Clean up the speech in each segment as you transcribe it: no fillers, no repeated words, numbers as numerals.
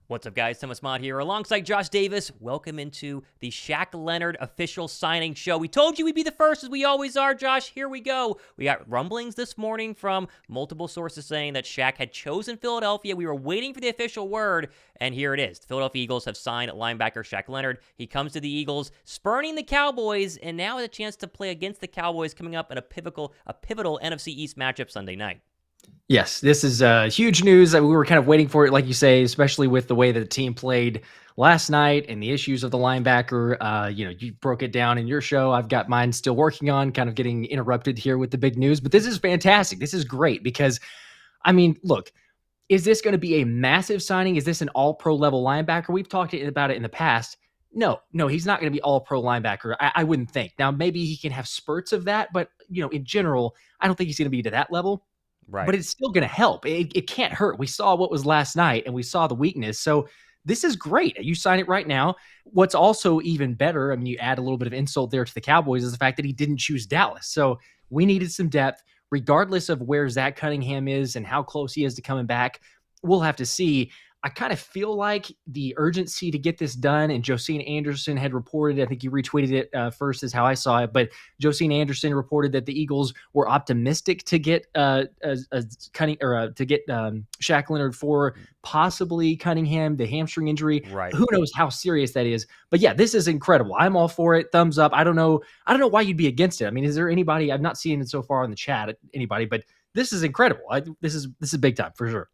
What's up, guys? Thomas Mott here alongside Josh Davis. Welcome into the Shaq Leonard official signing show. We told you we'd be the first, as we always are, Josh. Here we go. We got rumblings this morning from multiple sources saying that Shaq had chosen Philadelphia. We were waiting for the official word, and here it is. The Philadelphia Eagles have signed linebacker Shaq Leonard. He comes to the Eagles, spurning the Cowboys, and now has a chance to play against the Cowboys coming up in a pivotal NFC East matchup Sunday night. Yes, this is huge news. We were kind of waiting for it, like you say, especially with the way that the team played last night and the issues of the linebacker. You broke it down in your show. I've got mine still working on, kind of getting interrupted here with the big news. But this is fantastic. This is great because, I mean, look, is this going to be a massive signing? Is this an all-pro level linebacker? We've talked about it in the past. No, he's not going to be all-pro linebacker. I wouldn't think. Now, maybe he can have spurts of that, but, in general, I don't think he's going to be to that level. Right. But it's still going to help. It can't hurt. We saw what was last night, and we saw the weakness. So this is great. You sign it right now. What's also even better, I mean, you add a little bit of insult there to the Cowboys, is the fact that he didn't choose Dallas. So we needed some depth, regardless of where Zach Cunningham is and how close he is to coming back. We'll have to see. I kind of feel like the urgency to get this done, and Josina Anderson had reported, I think you retweeted it first is how I saw it, but Josina Anderson reported that the Eagles were optimistic to get Shaq Leonard for possibly Cunningham, the hamstring injury. Right. Who knows how serious that is? But yeah, this is incredible. I'm all for it. Thumbs up. I don't know why you'd be against it. I mean, is there anybody? I've not seen it so far in the chat, anybody, but this is incredible. This is big time for sure.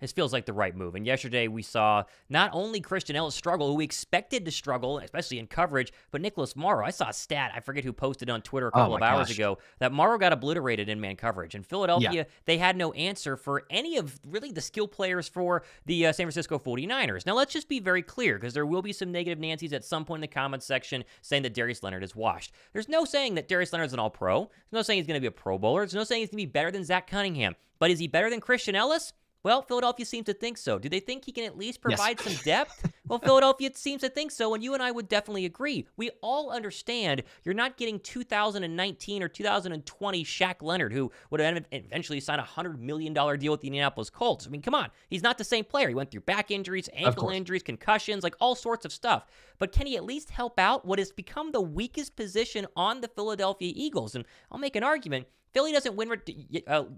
This feels like the right move. And yesterday we saw not only Christian Ellis struggle, who we expected to struggle, especially in coverage, but Nicholas Morrow. I saw a stat, I forget who posted on Twitter a couple of hours ago, that Morrow got obliterated in man coverage. In Philadelphia, they had no answer for any of really the skill players for the San Francisco 49ers. Now, let's just be very clear, because there will be some negative Nancy's at some point in the comments section saying that Darius Leonard is washed. There's no saying that Darius Leonard's an all-pro. There's no saying he's going to be a Pro Bowler. There's no saying he's going to be better than Zach Cunningham. But is he better than Christian Ellis? Well, Philadelphia seems to think so. Do they think he can at least provide some depth? Well, Philadelphia seems to think so, and you and I would definitely agree. We all understand you're not getting 2019 or 2020 Shaq Leonard, who would have eventually signed a $100 million deal with the Indianapolis Colts. I mean, come on. He's not the same player. He went through back injuries, ankle injuries, concussions, like all sorts of stuff. But can he at least help out what has become the weakest position on the Philadelphia Eagles? And I'll make an argument. Philly doesn't win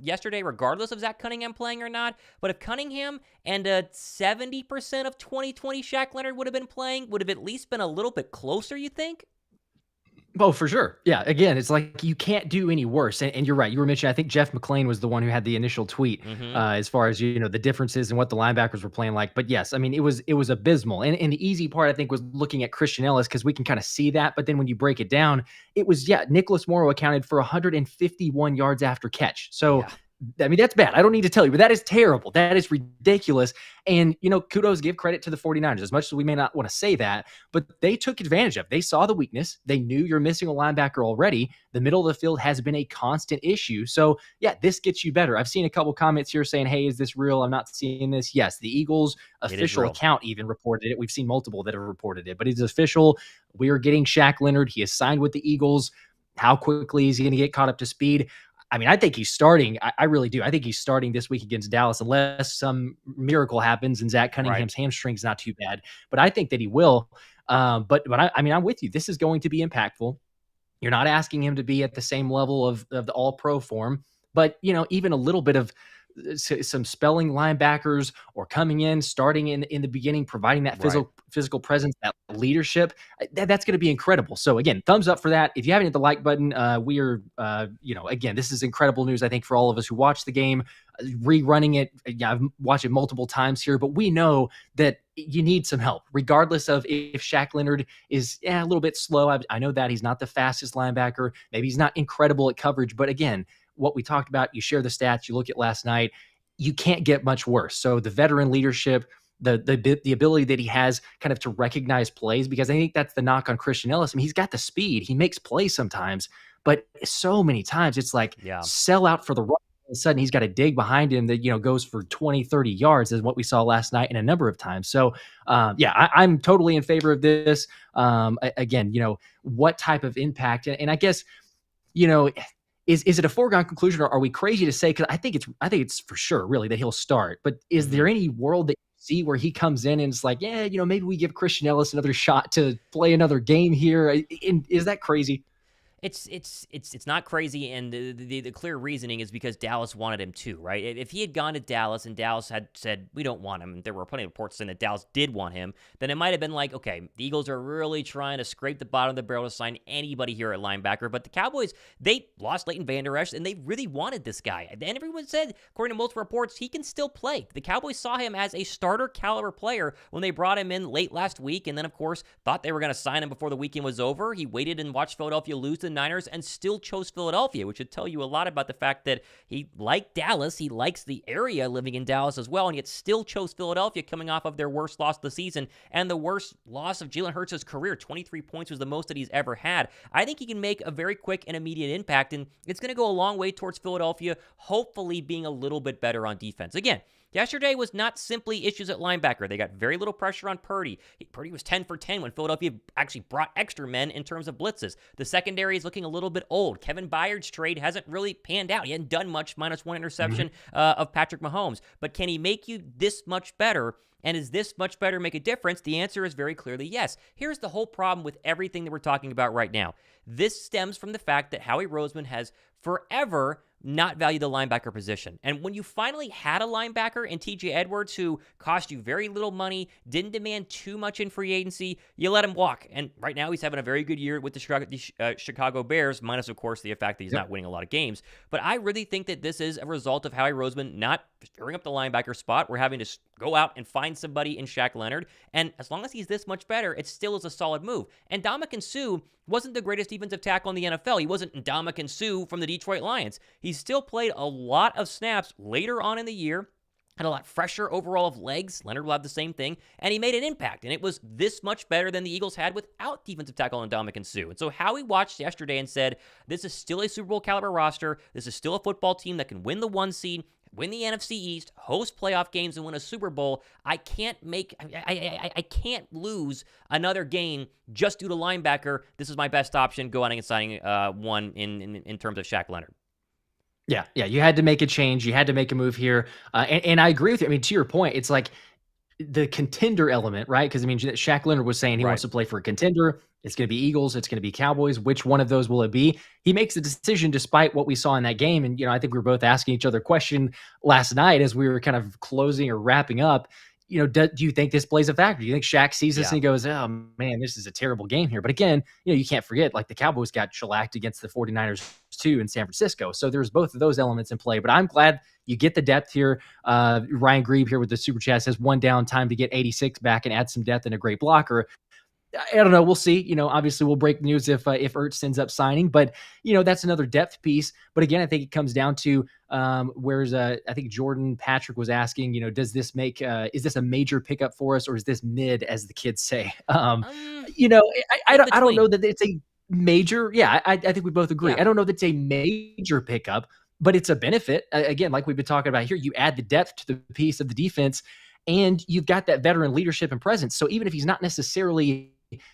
yesterday regardless of Zach Cunningham playing or not, but if Cunningham and 70% of 2020 Shaq Leonard would have been playing, would have at least been a little bit closer, you think? Oh, for sure. Yeah. Again, it's like you can't do any worse. And you're right. You were mentioning, I think Jeff McClain was the one who had the initial tweet as far as, the differences and what the linebackers were playing like. But yes, I mean, it was abysmal. And the easy part, I think, was looking at Christian Ellis because we can kind of see that. But then when you break it down, it was, Nicholas Morrow accounted for 151 yards after catch. So, I mean, that's bad. I don't need to tell you, but that is terrible. That is ridiculous. And, kudos, give credit to the 49ers, as much as we may not want to say that, but they took advantage of it. They saw the weakness. They knew you're missing a linebacker already. The middle of the field has been a constant issue. So, this gets you better. I've seen a couple comments here saying, hey, is this real? I'm not seeing this. Yes, the Eagles official account even reported it. We've seen multiple that have reported it, but it's official. We are getting Shaq Leonard. He is signed with the Eagles. How quickly is he going to get caught up to speed? I mean, I think he's starting. I really do. I think he's starting this week against Dallas, unless some miracle happens and Zach Cunningham's hamstring's not too bad. But I think that he will. But I mean, I'm with you. This is going to be impactful. You're not asking him to be at the same level of the all-pro form, but even a little bit of some spelling linebackers or coming in, starting in the beginning, providing that physical presence, that leadership, that's going to be incredible. So again, thumbs up for that. If you haven't hit the like button, we are, again, this is incredible news, I think, for all of us who watch the game. Rerunning it, I've watched it multiple times here, but we know that you need some help, regardless of if Shaq Leonard is a little bit slow. I know that he's not the fastest linebacker. Maybe he's not incredible at coverage, but again, what we talked about, you share the stats, you look at last night, you can't get much worse. So the veteran leadership, the ability that he has kind of to recognize plays, because I think that's the knock on Christian Ellis. I mean, he's got the speed, he makes plays sometimes, but so many times it's like sell out for the run. All of a sudden he's got a dig behind him that, goes for 20, 30 yards is what we saw last night and a number of times. So I'm totally in favor of this. Again, what type of impact, and I guess, Is it a foregone conclusion, or are we crazy to say? Because I think it's for sure, really, that he'll start. But is there any world that you see where he comes in and it's like, yeah, maybe we give Christian Ellis another shot to play another game here? Is that crazy? It's not crazy, and the clear reasoning is because Dallas wanted him too, right? If he had gone to Dallas and Dallas had said, we don't want him, and there were plenty of reports saying that Dallas did want him, then it might have been like, okay, the Eagles are really trying to scrape the bottom of the barrel to sign anybody here at linebacker, but the Cowboys, they lost Leighton Vander Esch, and they really wanted this guy. And everyone said, according to multiple reports, he can still play. The Cowboys saw him as a starter caliber player when they brought him in late last week, and then, of course, thought they were going to sign him before the weekend was over. He waited and watched Philadelphia lose to the Niners and still chose Philadelphia, which should tell you a lot about the fact that he liked Dallas. He likes the area living in Dallas as well, and yet still chose Philadelphia coming off of their worst loss of the season and the worst loss of Jalen Hurts' career. 23 points was the most that he's ever had. I think he can make a very quick and immediate impact, and it's going to go a long way towards Philadelphia hopefully being a little bit better on defense. Again, yesterday was not simply issues at linebacker. They got very little pressure on Purdy. Purdy was 10 for 10 when Philadelphia actually brought extra men in terms of blitzes. The secondary is looking a little bit old. Kevin Byard's trade hasn't really panned out. He hadn't done much, minus one interception of Patrick Mahomes. But can he make you this much better? And is this much better make a difference? The answer is very clearly yes. Here's the whole problem with everything that we're talking about right now. This stems from the fact that Howie Roseman has forever not value the linebacker position. And when you finally had a linebacker in TJ Edwards who cost you very little money, didn't demand too much in free agency, you let him walk. And right now he's having a very good year with the Chicago Bears, minus, of course, the fact that he's not winning a lot of games. But I really think that this is a result of Howie Roseman not stirring up the linebacker spot. We're having to go out and find somebody in Shaq Leonard. And as long as he's this much better, it still is a solid move. And Ndamukong Suh wasn't the greatest defensive tackle in the NFL. He wasn't Ndamukong Suh from the Detroit Lions. He still played a lot of snaps later on in the year, had a lot fresher overall of legs. Leonard will have the same thing, and he made an impact, and it was this much better than the Eagles had without defensive tackle Ndamukong Suh. And so Howie watched yesterday and said, this is still a Super Bowl caliber roster. This is still a football team that can win the 1 seed, win the NFC East, host playoff games, and win a Super Bowl. I can't lose another game just due to linebacker. This is my best option. Go out and signing one in terms of Shaq Leonard. Yeah, you had to make a change. You had to make a move here. And I agree with you. I mean, to your point, it's like the contender element, right? Because, I mean, Shaq Leonard was saying he wants to play for a contender. It's going to be Eagles. It's going to be Cowboys. Which one of those will it be? He makes a decision despite what we saw in that game. And, I think we were both asking each other a question last night as we were kind of closing or wrapping up. Do you think this plays a factor? Do you think Shaq sees this and he goes, oh, man, this is a terrible game here? But again, you can't forget, like, the Cowboys got shellacked against the 49ers too in San Francisco. So there's both of those elements in play. But I'm glad you get the depth here. Ryan Grieve here with the Super Chat says, one down, time to get 86 back and add some depth and a great blocker. I don't know. We'll see. Obviously we'll break news if Ertz ends up signing, but that's another depth piece. But again, I think it comes down to I think Jordan Patrick was asking, does this make is this a major pickup for us, or is this mid, as the kids say? I don't know that it's a major. Yeah, I think we both agree. I don't know that it's a major pickup, but it's a benefit. Again, like we've been talking about here, you add the depth to the piece of the defense, and you've got that veteran leadership and presence. So even if he's not necessarily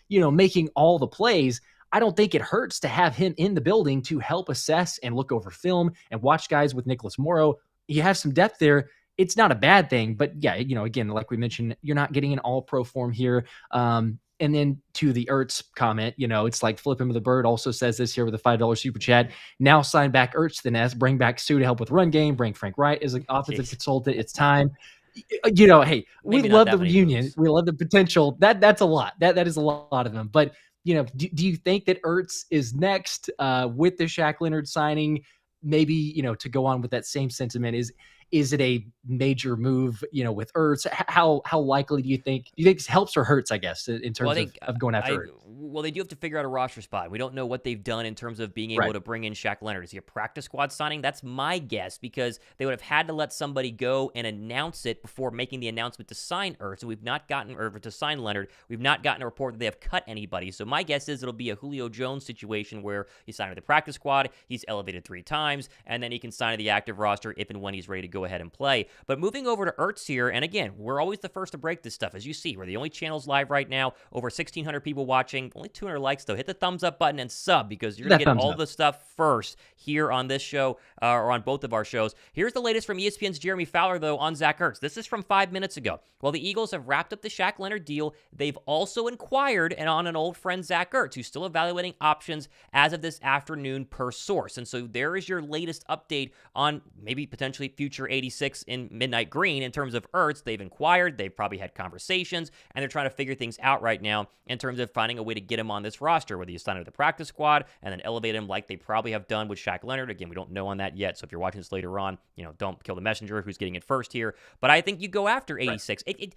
making all the plays, I don't think it hurts to have him in the building to help assess and look over film and watch guys with Nicholas Morrow. You have some depth there. It's not a bad thing, but yeah, again, like we mentioned, you're not getting an all-pro form here. And then to the Ertz comment, it's like Flip Him of the Bird also says this here with a $5 super chat. Now sign back Ertz, then bring back Sue to help with run game, bring Frank Wright as an offensive consultant. It's time. Hey, we love the reunion. Moves. We love the potential. That's a lot. That is a lot of them. But, do you think that Ertz is next with the Shaq Leonard signing? Maybe, to go on with that same sentiment, is it a major move, with Ertz? How likely do you think this helps or hurts, I guess, in terms of going after Ertz? Well, they do have to figure out a roster spot. We don't know what they've done in terms of being able to bring in Shaq Leonard. Is he a practice squad signing? That's my guess, because they would have had to let somebody go and announce it before making the announcement to sign Ertz. So we've not gotten, or to sign Leonard, we've not gotten a report that they have cut anybody. So my guess is it'll be a Julio Jones situation where he's signed with the practice squad, he's elevated 3 times, and then he can sign to the active roster if and when he's ready to go ahead and play. But moving over to Ertz here, and again, we're always the first to break this stuff. As you see, we're the only channels live right now, over 1,600 people watching, only 200 likes though. Hit the thumbs up button and sub, because you're going to get all the stuff first here on this show, or on both of our shows. Here's the latest from ESPN's Jeremy Fowler, though, on Zach Ertz. This is from 5 minutes ago. While the Eagles have wrapped up the Shaq Leonard deal, they've also inquired on an old friend, Zach Ertz, who's still evaluating options as of this afternoon per source. And so there is your latest update on maybe potentially future 86 in Midnight Green in terms of Ertz. They've inquired, they've probably had conversations, and they're trying to figure things out right now in terms of finding a way to get him on this roster, whether you sign him to the practice squad and then elevate him like they probably have done with Shaq Leonard. Again, we don't know on that yet, so if you're watching this later on, don't kill the messenger who's getting it first here. But I think you go after 86. Right.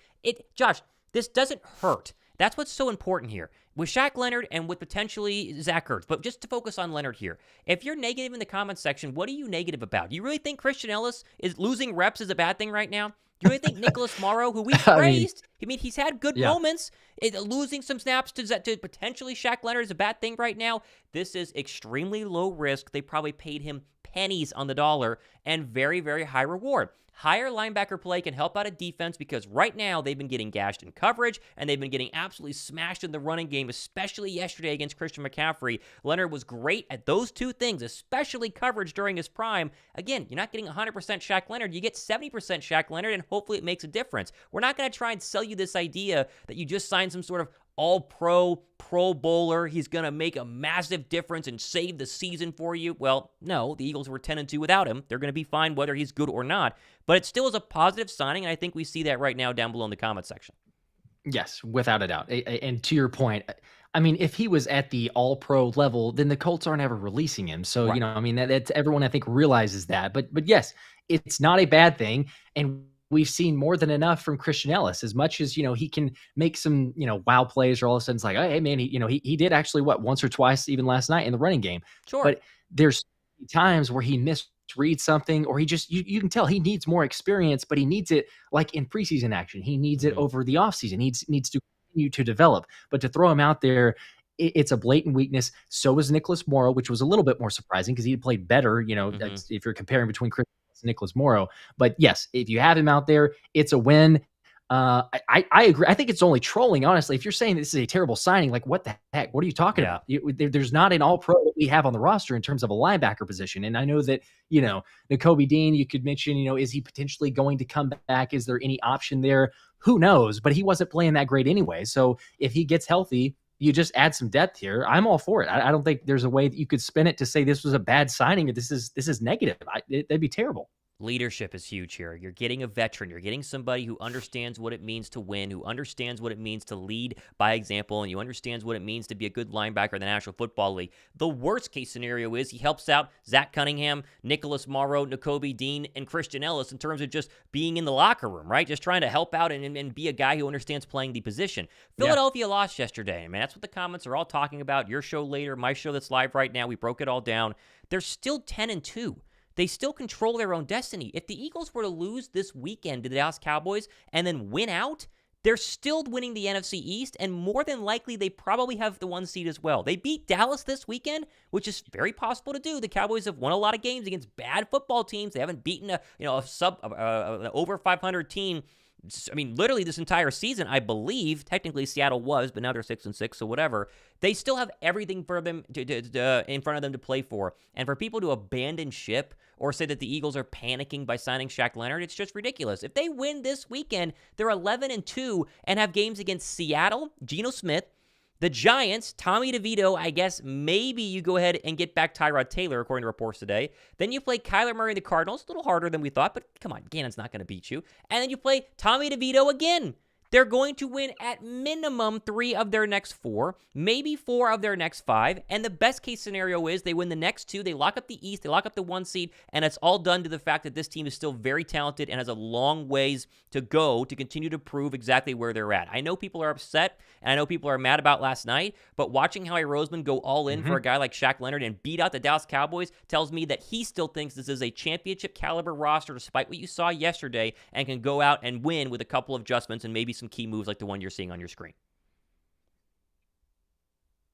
Josh, this doesn't hurt. That's what's so important here. With Shaq Leonard and with potentially Zach Ertz. But just to focus on Leonard here, if you're negative in the comments section, what are you negative about? Do you really think Christian Ellis is losing reps is a bad thing right now? Do you really think Nicholas Morrow, who we praised, he's had good moments, losing some snaps to potentially Shaq Leonard is a bad thing right now? This is extremely low risk. They probably paid him pennies on the dollar and very, very high reward. Higher linebacker play can help out a defense because right now they've been getting gashed in coverage and they've been getting absolutely smashed in the running game, especially yesterday against Christian McCaffrey. Leonard was great at those two things, especially coverage during his prime. Again, you're not getting 100% Shaq Leonard. You get 70% Shaq Leonard, and hopefully it makes a difference. We're not going to try and sell you this idea that you just signed some sort of all-pro, Pro Bowler. He's going to make a massive difference and save the season for you. Well, no, the Eagles were 10-2 without him. They're going to be fine whether he's good or not. But it still is a positive signing, and I think we see that right now down below in the comment section. Yes, without a doubt. And to your point, if he was at the all-pro level, then the Colts aren't ever releasing him. So, right. That's everyone I think realizes that. But yes, it's not a bad thing. And we've seen more than enough from Christian Ellis. As much as, he can make some, wow plays, or all of a sudden it's like, oh, hey, man, he did actually, once or twice even last night in the running game. Sure. But there's times where he misreads something, or he just, you can tell he needs more experience, but he needs it like in preseason action. He needs it over the offseason. Needs to continue to develop. But to throw him out there, it's a blatant weakness. So was Nicholas Morrow, which was a little bit more surprising because he had played better, if you're comparing between Chris Nicholas Morrow. But yes, if you have him out there, it's a win. I agree. I think it's only trolling, honestly. If you're saying this is a terrible signing, like what the heck? What are you talking about? There's not an all-pro that we have on the roster in terms of a linebacker position. And I know that, Nakobe Dean, you could mention, is he potentially going to come back? Is there any option there? Who knows? But he wasn't playing that great anyway. So if he gets healthy, you just add some depth here. I'm all for it. I don't think there's a way that you could spin it to say this was a bad signing or this is negative. That'd be terrible. Leadership is huge here. You're getting a veteran. You're getting somebody who understands what it means to win, who understands what it means to lead by example, and you understands what it means to be a good linebacker in the National Football League. The worst case scenario is he helps out Zach Cunningham, Nicholas Morrow, Nakobe Dean, and Christian Ellis in terms of just being in the locker room, right? Just trying to help out and be a guy who understands playing the position. Philadelphia lost yesterday. That's what the comments are all talking about. Your show later, my show that's live right now. We broke it all down. They're still 10-2. They still control their own destiny. If the Eagles were to lose this weekend to the Dallas Cowboys and then win out, they're still winning the NFC East, and more than likely, they probably have the 1 seed as well. They beat Dallas this weekend, which is very possible to do. The Cowboys have won a lot of games against bad football teams. They haven't beaten an over 500 team. Literally this entire season, I believe. Technically, Seattle was, but now they're 6-6, so whatever. They still have everything for them in front of them to play for. And for people to abandon ship or say that the Eagles are panicking by signing Shaq Leonard, it's just ridiculous. If they win this weekend, they're 11-2 and have games against Seattle, Geno Smith, the Giants, Tommy DeVito. I guess maybe you go ahead and get back Tyrod Taylor, according to reports today. Then you play Kyler Murray and the Cardinals. A little harder than we thought, but come on, Gannon's not going to beat you. And then you play Tommy DeVito again. They're going to win at minimum 3 of their next 4, maybe 4 of their next 5. And the best case scenario is they win the next 2. They lock up the East. They lock up the 1 seed. And it's all done to the fact that this team is still very talented and has a long ways to go to continue to prove exactly where they're at. I know people are upset, and I know people are mad about last night, but watching Howie Roseman go all in for a guy like Shaq Leonard and beat out the Dallas Cowboys tells me that he still thinks this is a championship caliber roster despite what you saw yesterday, and can go out and win with a couple of adjustments and maybe some key moves like the one you're seeing on your screen.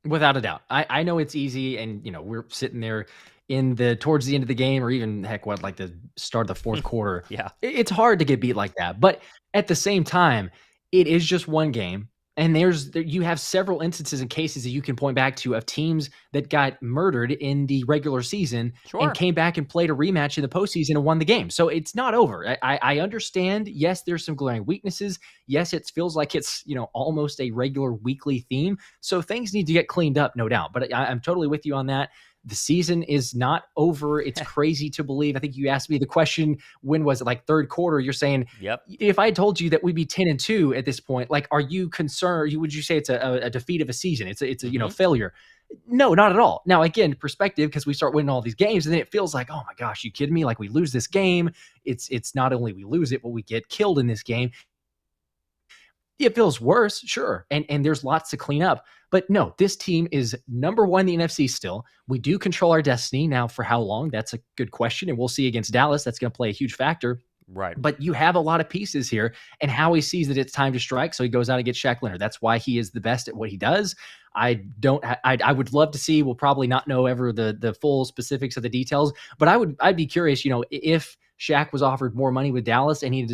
Without a doubt. I know it's easy, and we're sitting there towards the end of the game, or even heck, like the start of the fourth quarter. Yeah. It's hard to get beat like that. But at the same time, it is just one game. And you have several instances and cases that you can point back to of teams that got murdered in the regular season and Sure. came back and played a rematch in the postseason and won the game. So it's not over. I understand. Yes, there's some glaring weaknesses. Yes, it feels like it's almost a regular weekly theme. So things need to get cleaned up, no doubt. But I'm totally with you on that. The season is not over. It's crazy to believe. I think you asked me the question, when was it, like third quarter? You're saying, Yep. if I told you that we'd be 10-2 at this point, like, are you concerned? Would you say it's a defeat of a season? It's a failure? No, not at all. Now, again, perspective, because we start winning all these games, and then it feels like, oh my gosh, you kidding me? Like, we lose this game. It's not only we lose it, but we get killed in this game. It feels worse, sure. And there's lots to clean up. But no, this team is number one in the NFC still. We do control our destiny. Now, for how long? That's a good question. And we'll see against Dallas. That's going to play a huge factor. Right. But you have a lot of pieces here. And Howie sees that it's time to strike, so he goes out and gets Shaq Leonard. That's why he is the best at what he does. I would love to see, we'll probably not know ever the full specifics of the details, but I'd be curious, if Shaq was offered more money with Dallas and he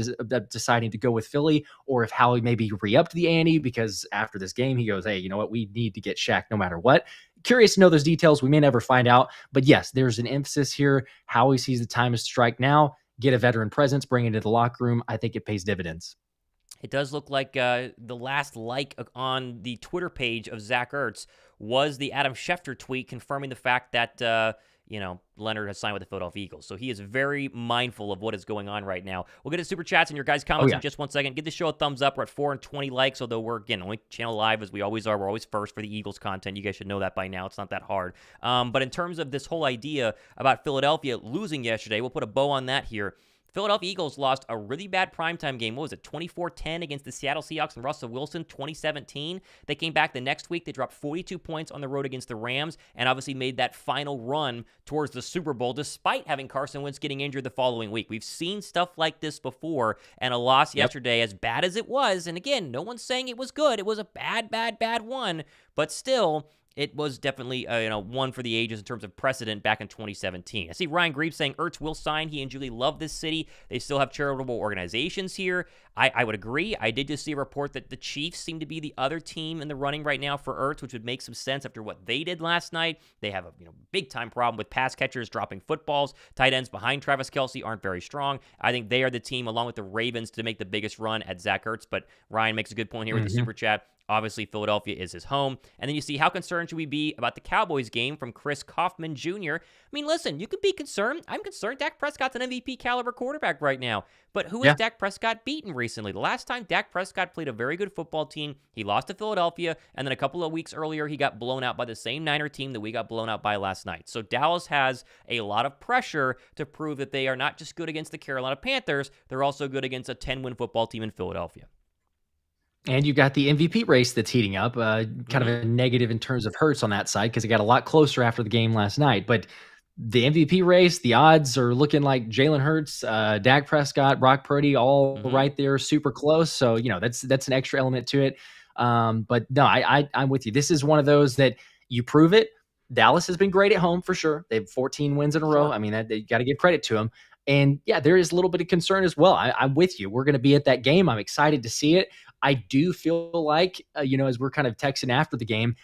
deciding to go with Philly, or if Howie maybe re-upped the ante because after this game he goes, hey, you know what, we need to get Shaq no matter what. Curious to know those details. We may never find out, but yes, there's an emphasis here. Howie sees the time is to strike now, get a veteran presence, bring it into the locker room. I think it pays dividends. It does look like the last like on the Twitter page of Zach Ertz was the Adam Schefter tweet confirming the fact that, Leonard has signed with the Philadelphia Eagles. So he is very mindful of what is going on right now. We'll get to Super Chats and your guys' comments in just 1 second. Give the show a thumbs up. We're at 420 likes, although we're, again, only channel live as we always are. We're always first for the Eagles content. You guys should know that by now. It's not that hard. But in terms of this whole idea about Philadelphia losing yesterday, we'll put a bow on that here. Philadelphia Eagles lost a really bad primetime game. What was it, 24-10 against the Seattle Seahawks and Russell Wilson, 2017. They came back the next week. They dropped 42 points on the road against the Rams and obviously made that final run towards the Super Bowl despite having Carson Wentz getting injured the following week. We've seen stuff like this before, and a loss yesterday, as bad as it was, and again, no one's saying it was good. It was a bad one, but still, it was definitely one for the ages in terms of precedent back in 2017. I see Ryan Greaves saying Ertz will sign. He and Julie love this city. They still have charitable organizations here. I would agree. I did just see a report that the Chiefs seem to be the other team in the running right now for Ertz, which would make some sense after what they did last night. They have a big-time problem with pass catchers dropping footballs. Tight ends behind Travis Kelce aren't very strong. I think they are the team, along with the Ravens, to make the biggest run at Zach Ertz. But Ryan makes a good point here with the Super Chat. Obviously, Philadelphia is his home. And then you see, how concerned should we be about the Cowboys game from Chris Kaufman Jr.? I mean, listen, you could be concerned. I'm concerned. Dak Prescott's an MVP caliber quarterback right now. But who has Dak Prescott beaten recently? The last time Dak Prescott played a very good football team, he lost to Philadelphia. And then a couple of weeks earlier, he got blown out by the same Niner team that we got blown out by last night. So Dallas has a lot of pressure to prove that they are not just good against the Carolina Panthers, they're also good against a 10-win football team in Philadelphia. And you got the MVP race that's heating up, kind of a negative in terms of Hurts on that side because it got a lot closer after the game last night. But the MVP race, the odds are looking like Jalen Hurts, Dak Prescott, Brock Purdy, all right there, super close. So, that's an extra element to it. But no, I'm with you. This is one of those that you prove it. Dallas has been great at home for sure. They have 14 wins in a row. I mean, they got to give credit to them. And yeah, there is a little bit of concern as well. I'm with you. We're going to be at that game. I'm excited to see it. I do feel like, as we're kind of texting after the game,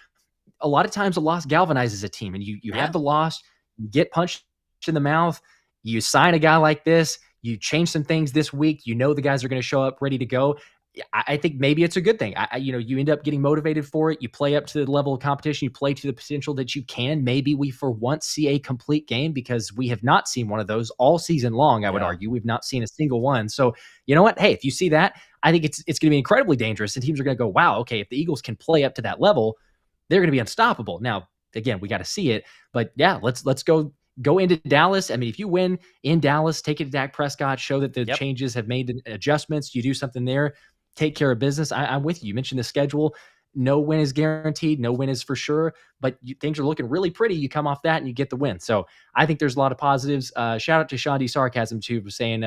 a lot of times a loss galvanizes a team, and you have the loss, you get punched in the mouth, you sign a guy like this, you change some things this week, the guys are going to show up ready to go. I think maybe it's a good thing. You end up getting motivated for it. You play up to the level of competition. You play to the potential that you can. Maybe we for once see a complete game because we have not seen one of those all season long. I would argue we've not seen a single one. So you know what? Hey, if you see that, I think it's going to be incredibly dangerous. And teams are going to go, wow, okay, if the Eagles can play up to that level, they're going to be unstoppable. Now, again, we got to see it. But yeah, let's go into Dallas. I mean, if you win in Dallas, take it to Dak Prescott, show that the changes have made adjustments. You do something there. Take care of business. I'm with you. You mentioned the schedule. No win is guaranteed. No win is for sure. But things are looking really pretty. You come off that and you get the win. So I think there's a lot of positives. Shout out to Sean D. Sarcasm, too, for saying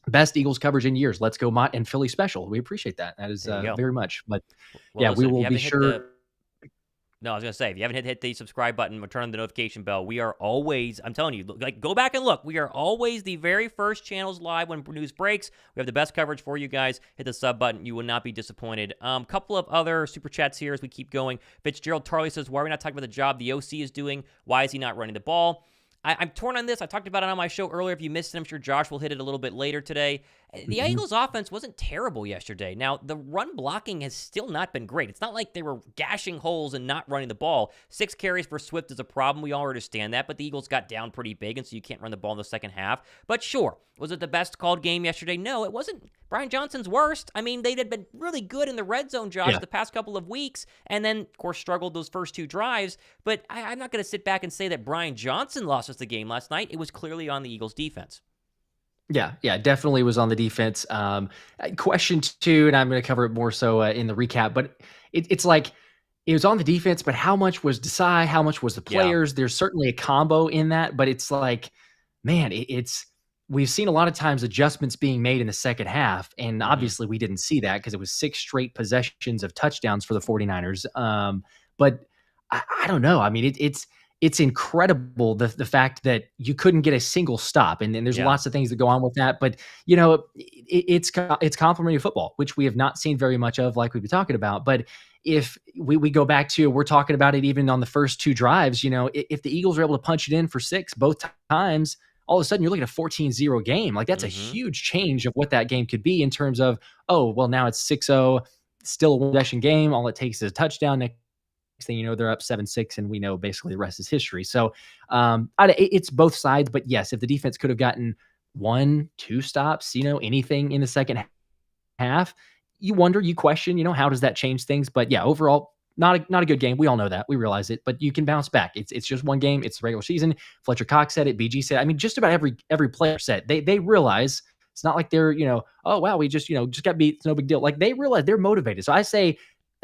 best Eagles coverage in years. Let's go, Mott and Philly special. We appreciate that. That is very much. But we will be sure. No, I was going to say, if you haven't hit the subscribe button or turn on the notification bell, we are always, I'm telling you, like, go back and look. We are always the very first channels live when news breaks. We have the best coverage for you guys. Hit the sub button. You will not be disappointed. Couple of other super chats here as we keep going. Fitzgerald Tarley says, why are we not talking about the job the OC is doing? Why is he not running the ball? I'm torn on this. I talked about it on my show earlier. If you missed it, I'm sure Josh will hit it a little bit later today. The Eagles' offense wasn't terrible yesterday. Now, the run blocking has still not been great. It's not like they were gashing holes and not running the ball. 6 carries for Swift is a problem. We all understand that, but the Eagles got down pretty big, and so you can't run the ball in the second half. But sure, was it the best called game yesterday? No, it wasn't Brian Johnson's worst. I mean, they had been really good in the red zone, Josh, the past couple of weeks, and then, of course, struggled those first 2 drives. But I'm not going to sit back and say that Brian Johnson lost us the game last night. It was clearly on the Eagles' defense. Yeah, definitely was on the defense. Question 2, and I'm going to cover it more so in the recap, but it's like it was on the defense, but how much was Desai? How much was the players? There's certainly a combo in that, but it's like, man, we've seen a lot of times adjustments being made in the second half, and obviously we didn't see that because it was 6 straight possessions of touchdowns for the 49ers. But I don't know. I mean, it's incredible the fact that you couldn't get a single stop, and there's lots of things that go on with that. But it's complimentary football, which we have not seen very much of, like we've been talking about. But if we go back to, we're talking about it even on the first 2 drives, if the Eagles are able to punch it in for 6 both times, all of a sudden you're looking at a 14-0 game. Like that's a huge change of what that game could be in terms of, oh, well, now it's 6-0, still a one-possession game. All it takes is a touchdown. Next thing you know, they're up 7-6, and we know basically the rest is history. So it's both sides, but yes, if the defense could have gotten 1-2 stops, anything in the second half, you wonder, you question, how does that change things? But yeah, overall, not a good game. We all know that. We realize it, but you can bounce back. It's just one game. It's the regular season. Fletcher Cox said it. BG said it. I mean, just about every player said it. They realize it's not like they're, oh, wow, we just got beat. It's no big deal. Like they realize they're motivated. So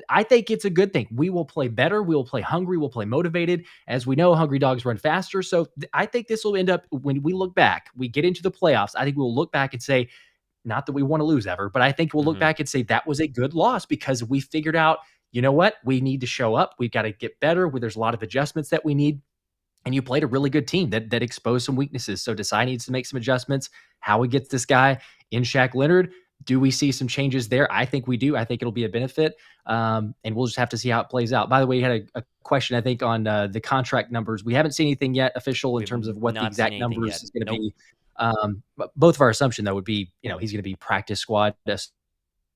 I think it's a good thing. We will play better. We will play hungry. We'll play motivated. As we know, hungry dogs run faster. So I think this will end up, when we look back, we get into the playoffs, I think we'll look back and say, not that we want to lose ever, but I think we'll look back and say that was a good loss because we figured out, you know what? We need to show up. We've got to get better. There's a lot of adjustments that we need. And you played a really good team that exposed some weaknesses. So Desai needs to make some adjustments. Howie gets this guy in Shaq Leonard. Do we see some changes there? I think we do. I think it'll be a benefit. And we'll just have to see how it plays out. By the way, you had a question, I think, on the contract numbers. We haven't seen anything yet official in terms of what the exact numbers is going to be. But both of our assumption, though, would be, he's going to be practice squad,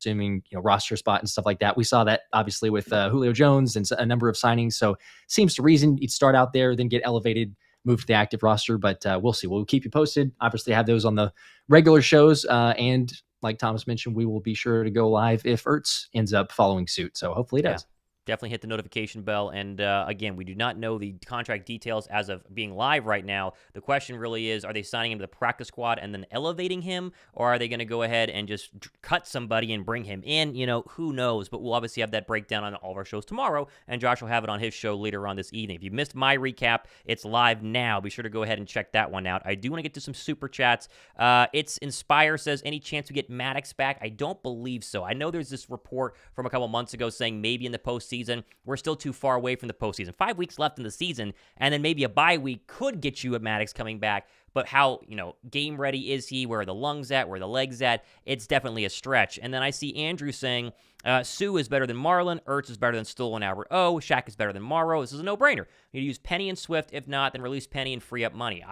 assuming, roster spot and stuff like that. We saw that obviously with Julio Jones and a number of signings. So seems to reason you'd start out there, then get elevated, move to the active roster. But we'll see. We'll keep you posted. Obviously have those on the regular shows. And like Thomas mentioned, we will be sure to go live if Ertz ends up following suit. So hopefully it does. Definitely hit the notification bell. And again, we do not know the contract details as of being live right now. The question really is, are they signing him to the practice squad and then elevating him? Or are they going to go ahead and just cut somebody and bring him in? Who knows? But we'll obviously have that breakdown on all of our shows tomorrow. And Josh will have it on his show later on this evening. If you missed my recap, it's live now. Be sure to go ahead and check that one out. I do want to get to some super chats. It's Inspire says, any chance we get Maddox back? I don't believe so. I know there's this report from a couple months ago saying maybe in the postseason. We're still too far away from the postseason. 5 weeks left in the season, and then maybe a bye week could get you at Maddox coming back. But how, game ready is he? Where are the lungs at? Where are the legs at? It's definitely a stretch. And then I see Andrew saying, Sue is better than Marlon. Ertz is better than Stoll and Albert O. Shaq is better than Morrow. This is a no-brainer. You use Penny and Swift. If not, then release Penny and free up money.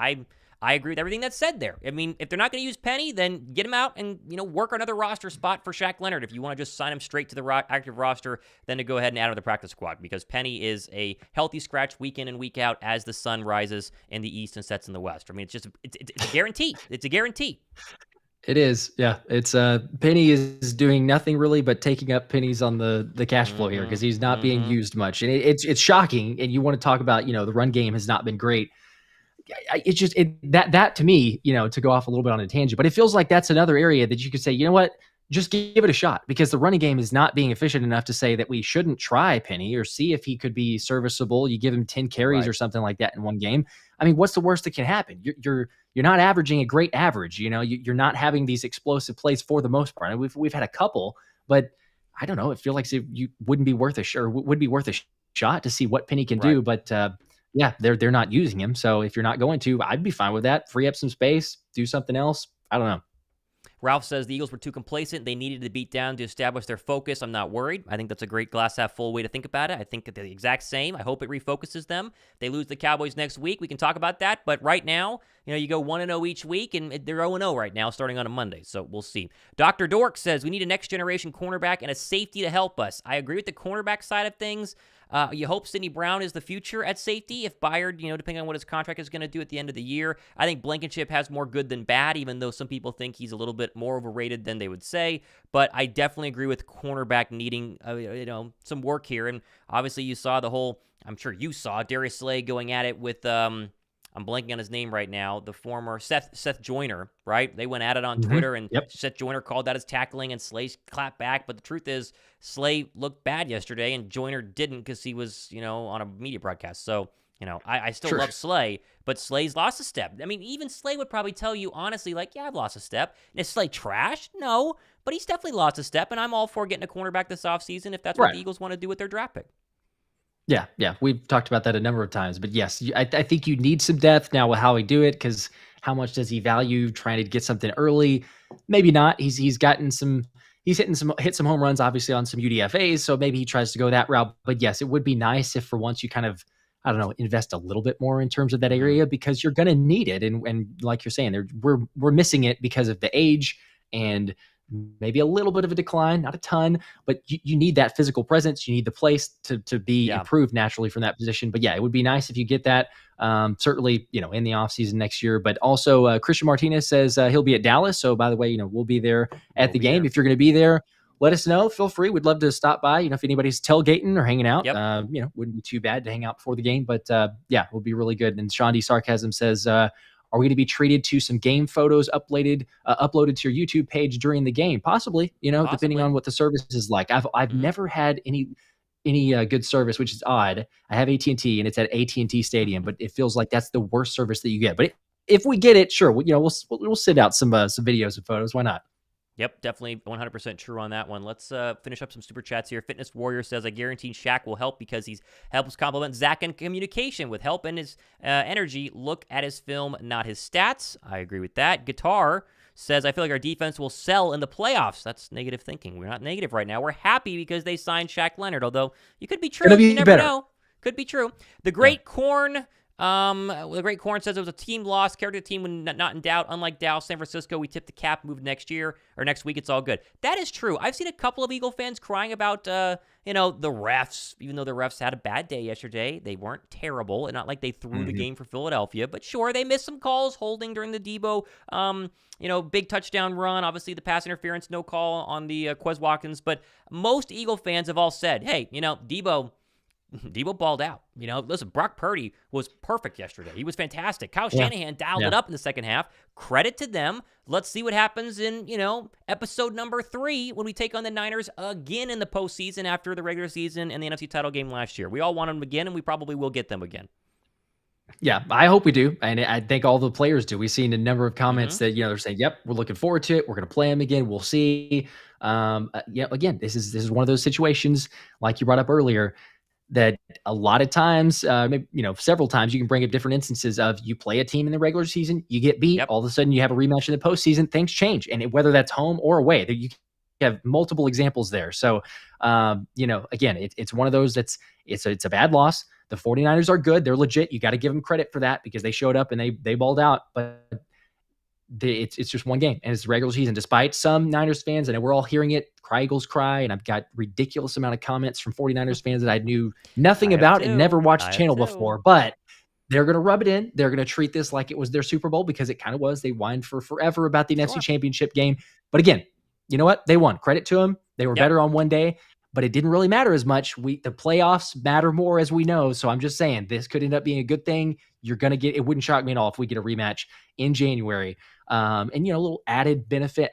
I agree with everything that's said there. I mean, if they're not going to use Penny, then get him out and, work another roster spot for Shaq Leonard. If you want to just sign him straight to the active roster, then to go ahead and add him to the practice squad, because Penny is a healthy scratch week in and week out as the sun rises in the East and sets in the West. I mean, it's a guarantee. It's a guarantee. It is. Yeah. It's Penny is doing nothing really but taking up pennies on the cash flow here because he's not being used much. And it's shocking. And you want to talk about, the run game has not been great. It's just that to me, to go off a little bit on a tangent, but it feels like that's another area that you could say, you know what, just give it a shot, because the running game is not being efficient enough to say that we shouldn't try Penny or see if he could be serviceable. You give him 10 carries or something like that in one game. I mean, what's the worst that can happen? You're not averaging a great average. You're not having these explosive plays for the most part. And we've had a couple, but I don't know. It feels like you would be worth a shot. shot to see what Penny can Right. do. But yeah, they're not using him. So if you're not going to, I'd be fine with that. Free up some space, do something else. I don't know. Ralph says the Eagles were too complacent. They needed to beat down to establish their focus. I'm not worried. I think that's a great glass half full way to think about it. I think the exact same. I hope it refocuses them. They lose the Cowboys next week. We can talk about that. But right now, you go 1-0 each week, and they're 0-0 right now starting on a Monday. So we'll see. Dr. Dork says we need a next-generation cornerback and a safety to help us. I agree with the cornerback side of things. You hope Sidney Brown is the future at safety. If Byard, depending on what his contract is going to do at the end of the year, I think Blankenship has more good than bad, even though some people think he's a little bit more overrated than they would say. But I definitely agree with cornerback needing, some work here. And obviously you saw I'm sure you saw Darius Slay going at it with, I'm blanking on his name right now, the former Seth Joyner, right? They went at it on Twitter, and Seth Joyner called that his tackling, and Slay clapped back. But the truth is, Slay looked bad yesterday, and Joyner didn't because he was, on a media broadcast. So, I still love Slay, but Slay's lost a step. I mean, even Slay would probably tell you, honestly, yeah, I've lost a step. And is Slay trash? No, but he's definitely lost a step, and I'm all for getting a cornerback this offseason if that's what the Eagles want to do with their draft pick. Yeah. We've talked about that a number of times, but yes, I think you need some depth now with Howie do it, because how much does he value trying to get something early? Maybe not. He's hit some home runs, obviously, on some UDFAs, so maybe he tries to go that route. But yes, it would be nice if for once you kind of, I don't know, invest a little bit more in terms of that area, because you're going to need it. And like you're saying, we're missing it because of the age and maybe a little bit of a decline, not a ton, but you need that physical presence. You need the place to be improved naturally from that position. But yeah, it would be nice if you get that, certainly, in the offseason next year. But also Christian Martinez says he'll be at Dallas. So by the way, we'll be there at the game. If you're going to be there, let us know. Feel free. We'd love to stop by. If anybody's tailgating or hanging out, wouldn't be too bad to hang out before the game. But yeah, it will be really good. And Sean D. Sarcasm says, are we going to be treated to some game photos uploaded to your YouTube page during the game? Possibly, depending on what the service is like. I've never had any good service, which is odd. I have AT&T, and it's at AT&T Stadium, but it feels like that's the worst service that you get. But if we get it, sure, we'll send out some videos and photos. Why not? Yep, definitely 100% true on that one. Let's finish up some super chats here. Fitness Warrior says, I guarantee Shaq will help because he helps complement Zach in communication. With help and his energy, look at his film, not his stats. I agree with that. Guitar says, I feel like our defense will sell in the playoffs. That's negative thinking. We're not negative right now. We're happy because they signed Shaq Leonard, although you could be true. You never know. Could be true. The Great Corn... the Great Corn says it was a team loss, character team when not in doubt. Unlike Dallas, San Francisco, we tipped the cap, moved next year or next week. It's all good. That is true. I've seen a couple of Eagle fans crying about, the refs, even though the refs had a bad day yesterday. They weren't terrible, and not like they threw the game for Philadelphia. But sure, they missed some calls, holding during the Debo, big touchdown run. Obviously, the pass interference, no call on the Quez Watkins. But most Eagle fans have all said, hey, Debo balled out. Listen, Brock Purdy was perfect yesterday. He was fantastic. Kyle Shanahan dialed it up in the second half. Credit to them. Let's see what happens in, episode number 3 when we take on the Niners again in the postseason after the regular season and the NFC title game last year. We all want them again, and we probably will get them again. Yeah, I hope we do. And I think all the players do. We've seen a number of comments that, they're saying, yep, we're looking forward to it. We're going to play them again. We'll see. Again, this is one of those situations, like you brought up earlier, that a lot of times, maybe, several times, you can bring up different instances of you play a team in the regular season, you get beat, all of a sudden you have a rematch in the postseason, things change. And whether that's home or away, you have multiple examples there. So, again, it's one of those it's a bad loss. The 49ers are good. They're legit. You got to give them credit for that because they showed up and they balled out. But it's just one game, and it's the regular season. Despite some Niners fans, and we're all hearing it, cry Eagles cry, and I've got ridiculous amount of comments from 49ers fans that I knew nothing about and never watched the channel before, but they're going to rub it in. They're going to treat this like it was their Super Bowl, because it kind of was. They whined for forever about the NFC Championship game. But again, you know what? They won. Credit to them. They were better on one day, but it didn't really matter as much. The playoffs matter more, as we know. So I'm just saying this could end up being a good thing. You're going to get, it wouldn't shock me at all if we get a rematch in January. And, a little added benefit,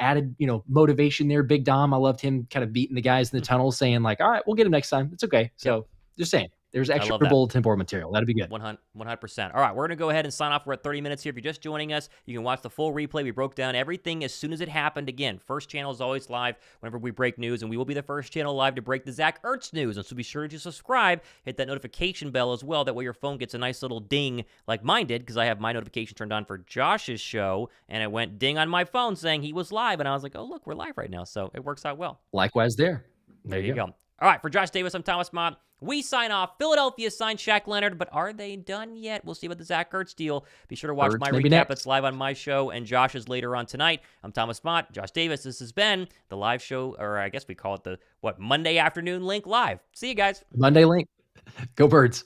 motivation there. Big Dom, I loved him kind of beating the guys in the tunnel saying like, all right, we'll get him next time. It's okay. So just saying There's I extra love that. bulletin board material. That'd be good. 100%. All right, we're going to go ahead and sign off. We're at 30 minutes here. If you're just joining us, you can watch the full replay. We broke down everything as soon as it happened. Again, first channel is always live whenever we break news, and we will be the first channel live to break the Zach Ertz news. And so be sure to subscribe, hit that notification bell as well. That way your phone gets a nice little ding like mine did, because I have my notification turned on for Josh's show, and it went ding on my phone saying he was live, and I was like, oh, look, we're live right now. So it works out well. Likewise there. There you go. All right, for Josh Davis, I'm Thomas Mott. We sign off. Philadelphia signed Shaq Leonard, but are they done yet? We'll see about the Zach Ertz deal. Be sure to watch my recap. It's live on my show and Josh's later on tonight. I'm Thomas Mott, Josh Davis. This has been the live show, or I guess we call it the, Monday Afternoon Link Live. See you guys. Monday Link. Go Birds.